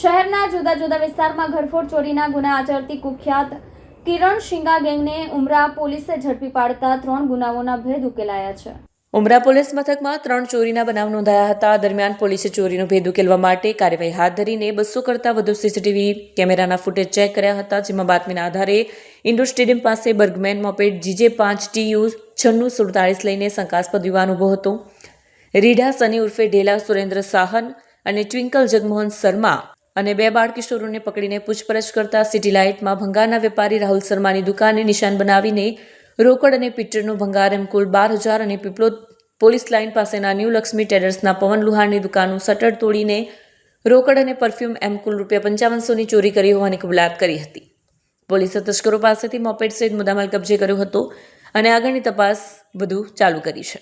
શહેરના જુદા જુદા વિસ્તારમાં ઘરફોડ ચોરીના ગુના આચરતી કુખ્યાત કિરણ શિંગા ગેંગને ઉમરા પોલીસે ઝડપી પાડતા 3 ગુનાઓના ભેદ ઉકેલાયા છે। ઉમરા પોલીસ મથકમાં 3 ચોરીના બનાવ નોંધાયા હતા। દરમિયાન પોલીસે ચોરીનો ભેદ ઉકેલવા માટે કાર્યવાહી હાથ ધરીને 200 કરતાં વધુ સીસીટીવી કેમેરાના ફૂટેજ ચેક કર્યા હતા, જેમાં બાતમીના આધારે ઇન્ડોર સ્ટેડિયમ પાસે બર્ગમેન મોપેડ GJ5 TU 9647 લઈને શંકાસ્પદ યુવાન ઊભો હતો। રીઢા સની ઉર્ફે ઢેલા સુરેન્દ્ર સાહન અને ટ્વિંકલ જગમોહન શર્મા અને 2 બાળ કિશોરોને પકડીને પૂછપરછ કરતા સિટી લાઇટમાં ભંગારના વેપારી રાહુલ શર્માની દુકાનને નિશાન બનાવીને રોકડ અને પીટરનો ભંગાર એમ કુલ 12,000 અને પીપલોદ પોલીસ લાઇન પાસેના ન્યૂ લક્ષ્મી ટ્રેડર્સના પવન લુહારની દુકાનનું શટર તોડીને રોકડ અને પરફ્યુમ એમ કુલ ₹5500ની ચોરી કરી હોવાની કબૂલાત કરી હતી। પોલીસે તસ્કરો પાસેથી મોપેડ સહિત મુદ્દામાલ કબજે કર્યો હતો અને આગળની તપાસ વધુ ચાલુ કરી છે।